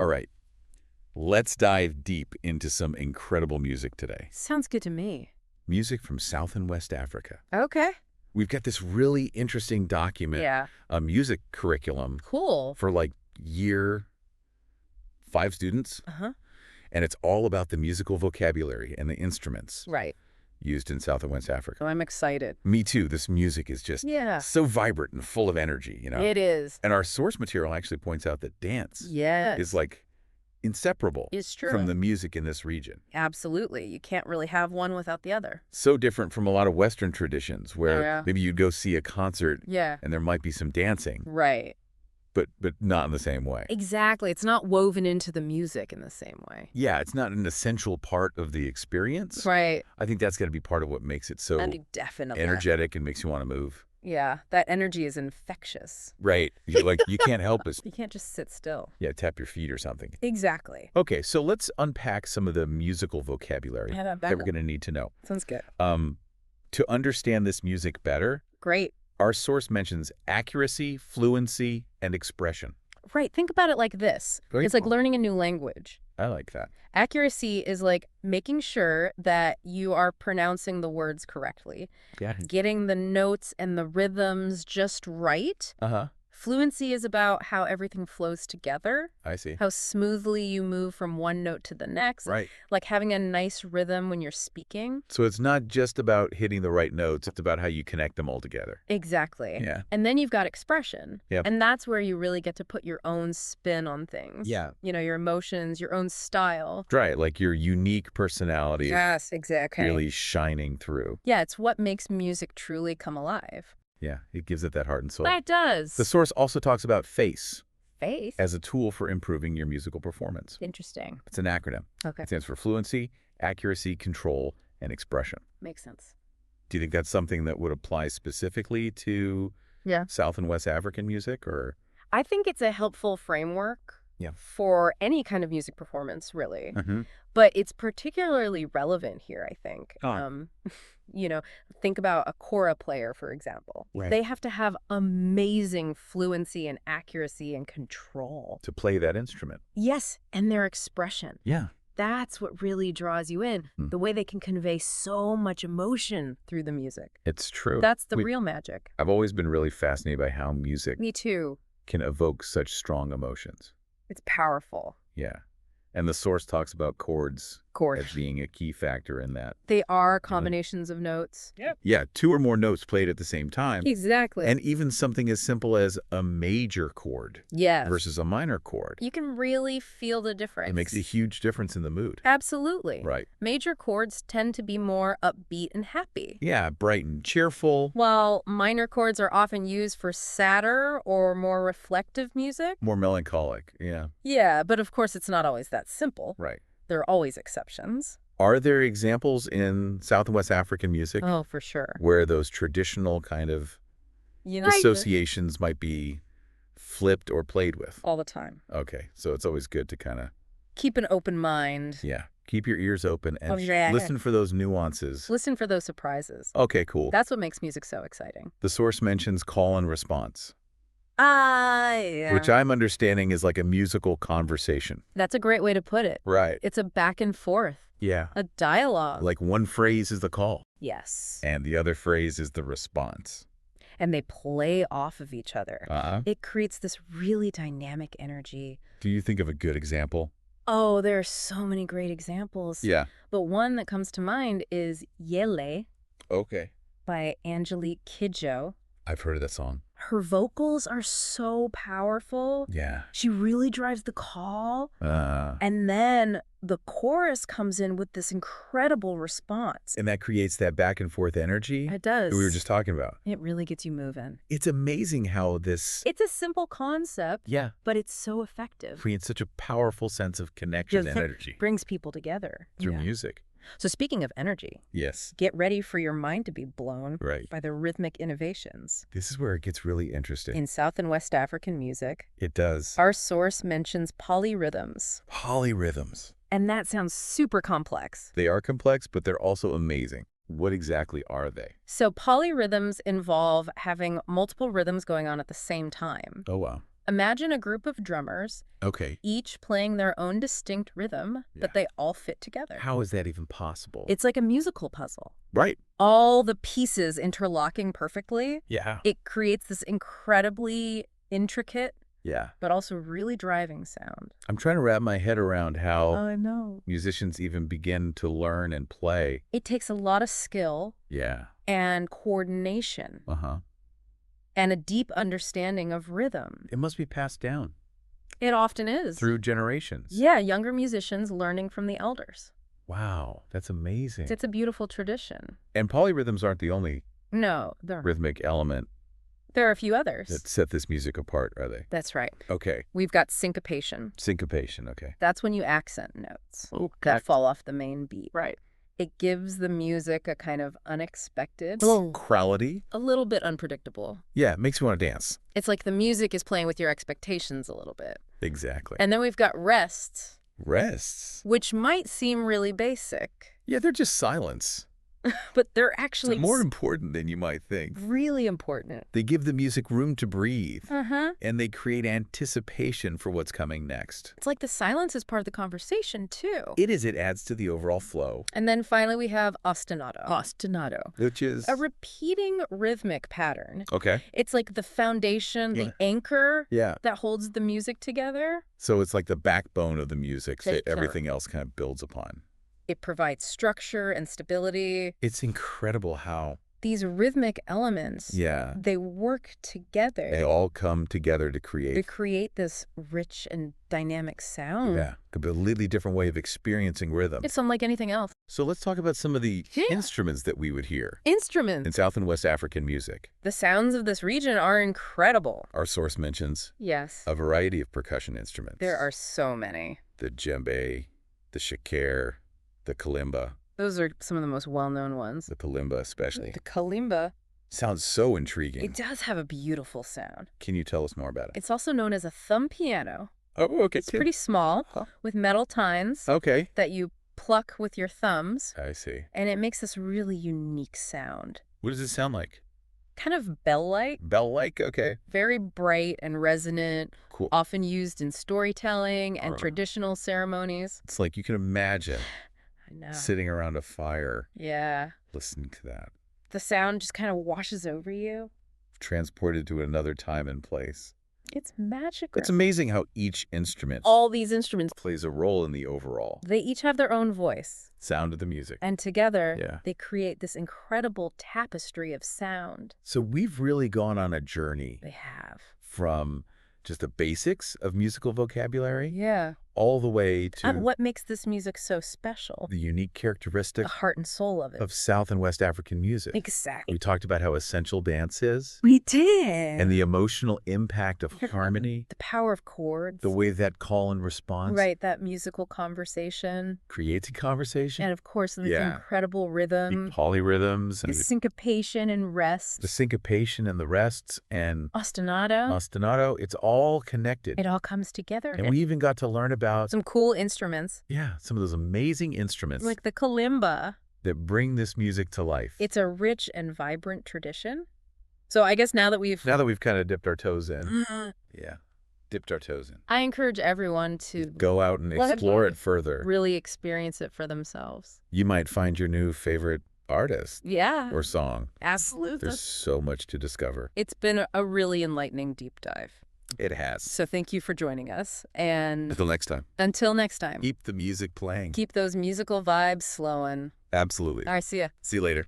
All right. Let's dive deep into some incredible music today. Sounds good to me. Music from South and West Africa. Okay. We've got this really interesting document, Yeah. a music curriculum Cool. for like year 5 students. Uh-huh. And it's all about the musical vocabulary and the instruments Right. used in South and West Africa. So I'm excited. Me too. This music is just so vibrant and full of energy, you know? It is. And our source material actually points out that dance is like inseparable It's true. from the music in this region. Absolutely. You can't really have one without the other. So different from a lot of Western traditions where Yeah. maybe you'd go see a concert Yeah. and there might be some dancing, Right. but not in the same way. Exactly. It's not woven into the music in the same way. Yeah, it's not an essential part of the experience. Right. I think that's got to be part of what makes it so Definitely. energetic and makes you want to move. Yeah. That energy is infectious. Right. You can't help but You can't just sit still. tap your feet or something. Exactly. Okay, so let's unpack some of the musical vocabulary that we're going to need to know. Sounds good. To understand this music better, Great. our source mentions accuracy, fluency, and expression. Right. Think about it like this. Very It's like cool. learning a new language. I like that. Accuracy is like making sure that you are pronouncing the words correctly, Yeah. getting the notes and the rhythms just right. Uh-huh. Fluency is about how everything flows together, I see. how smoothly you move from one note to the next, Right. like having a nice rhythm when you're speaking. So it's not just about hitting the right notes, it's about how you connect them all together. Exactly. Yeah. And then you've got expression. Yep. And that's where you really get to put your own spin on things. Yeah. You know, your emotions, your own style. Right, like your unique personality Yes, exactly. really shining through. Yeah, it's what makes music truly come alive. Yeah, it gives it that heart and soul. That does. The source also talks about FACE Faith. as a tool for improving your musical performance. Interesting. It's an acronym. Okay. It stands for fluency, accuracy, control, and expression. Makes sense. Do you think that's something that would apply specifically to South and West African music, or? I think it's a helpful framework for any kind of music performance, really. Mm-hmm. But it's particularly relevant here, I think. Oh. You know, think about a kora player, for example. Right. They have to have amazing fluency and accuracy and control. To play that instrument. Yes, and their expression. Yeah. That's what really draws you in, the way they can convey so much emotion through the music. It's true. That's the real magic. I've always been really fascinated by how music Me too. can evoke such strong emotions. It's powerful. Yeah. And the source talks about chords as being a key factor in that. They are combinations of notes. Yeah, 2 or more notes played at the same time. Exactly. And even something as simple as a major chord versus a minor chord. You can really feel the difference. It makes a huge difference in the mood. Absolutely. Right. Major chords tend to be more upbeat and happy. Yeah, bright and cheerful. While minor chords are often used for sadder or more reflective music. More melancholic, yeah. Yeah, but of course it's not always that simple. Right. There are always exceptions. Are there examples in South and West African music Oh, for sure. where those traditional kind of associations might be flipped or played with? All the time. Okay, so it's always good to kind of... Keep an open mind. Yeah, keep your ears open and Yeah. listen for those nuances. Listen for those surprises. Okay, cool. That's what makes music so exciting. The source mentions call and response, Yeah. which I'm understanding is like a musical conversation. That's a great way to put it. Right. It's a back and forth. Yeah. A dialogue. Like one phrase is the call Yes. and the other phrase is the response. And they play off of each other. Uh-huh. It creates this really dynamic energy. Do you think of a good example? Oh, there are so many great examples. Yeah. But one that comes to mind is Yele Okay. by Angelique Kidjo. I've heard of that song. Her vocals are so powerful. Yeah. She really drives the call. And then the chorus comes in with this incredible response. And that creates that back and forth energy It does. that we were just talking about. It really gets you moving. It's amazing how this It's a simple concept, but it's so effective. creates such a powerful sense of connection and energy Brings people together. through music. So speaking of energy, Yes. get ready for your mind to be blown Right. by the rhythmic innovations. This is where it gets really interesting. In South and West African music, It does. our source mentions polyrhythms. Polyrhythms. And that sounds super complex. They are complex, but they're also amazing. What exactly are they? So polyrhythms involve having multiple rhythms going on at the same time. Oh, wow. Imagine a group of drummers, Okay. each playing their own distinct rhythm, but they all fit together. How is that even possible? It's like a musical puzzle. Right. All the pieces interlocking perfectly. Yeah. It creates this incredibly intricate, Yeah. but also really driving sound. I'm trying to wrap my head around how I know. musicians even begin to learn and play. It takes a lot of skill Yeah. and coordination Uh-huh. and a deep understanding of rhythm. It must be passed down It often is. through generations. Yeah, younger musicians learning from the elders. Wow, that's amazing. It's a beautiful tradition. And polyrhythms aren't the only No, rhythmic element there are a few others. that set this music apart, are they? That's right. Okay. We've got syncopation. Syncopation, okay. That's when you accent notes Okay. that fall off the main beat. Right. It gives the music a kind of unexpected, Quality? a little bit unpredictable. Yeah, it makes you want to dance. It's like the music is playing with your expectations a little bit. Exactly. And then we've got rests, Rests? which might seem really basic, Yeah, they're just silence. but they're actually It's more important than you might think. really important. They give the music room to breathe, Uh-huh. and they create anticipation for what's coming next. It's like the silence is part of the conversation, too. It adds to the overall flow, And then finally we have ostinato. Ostinato. which is... A repeating rhythmic pattern. Okay. It's like the foundation, the anchor Yeah. that holds the music together. So it's like the backbone of the music that Sure. everything else kind of builds upon. It provides structure and stability. It's incredible how, These rhythmic elements, yeah, they work together they all come together to to create, create this rich and dynamic sound. yeah, a completely different way of experiencing rhythm. It's unlike anything else. So let's talk about some of the Yeah. instruments that we would hear Instruments. in South and West African music. The sounds of this region are incredible. Our source mentions Yes. a variety of percussion instruments. There are so many. The djembe, the shekere, the kalimba, Those are some of the most well-known ones. the kalimba especially. The kalimba, Sounds so intriguing. it does have a beautiful sound. Can you tell us more about it? It's also known as a thumb piano. Oh, okay. It's pretty small, Huh. with metal tines Okay. that you pluck with your thumbs, I see. and it makes this really unique sound. What does it sound like? Kind of bell-like, Bell-like? Okay. very bright and resonant, Cool. often used in storytelling and traditional ceremonies. It's like you can imagine I know. sitting around a fire Yeah. listening to that, The sound just kind of washes over you. transported to another time and place. It's magical. It's amazing how each instrument All these instruments, plays a role in the overall they each have their own voice. sound of the music. And together, Yeah. they create this incredible tapestry of sound. So we've really gone on a journey They have. from just the basics of musical vocabulary Yeah. all the way to And what makes this music so special? the unique characteristic The heart and soul of it. of South and West African music. Exactly. We talked about how essential dance is We did. and the emotional impact of harmony, The power of chords. the way that call and response Right, that musical conversation. creates a conversation, And of course, this Yeah. incredible the rhythm. polyrhythms, The and syncopation and rest. the syncopation and the rests and Ostinato. ostinato. It's all connected. It all comes together. And we even got to learn about, Some cool instruments, some of those amazing instruments like the kalimba. that bring this music to life. It's a rich and vibrant tradition. So I guess now that we've... Now that we've kind of dipped our toes in. Dipped our toes in. I encourage everyone to Go out and Let- explore it further. really experience it for themselves. You might find your new favorite artist Yeah, or song. absolutely. There's so much to discover. It's been a really enlightening deep dive. It has. So thank you for joining us. And Until next time, until next time, keep the music playing. keep those musical vibes flowing. Absolutely. All right, see ya. See you later.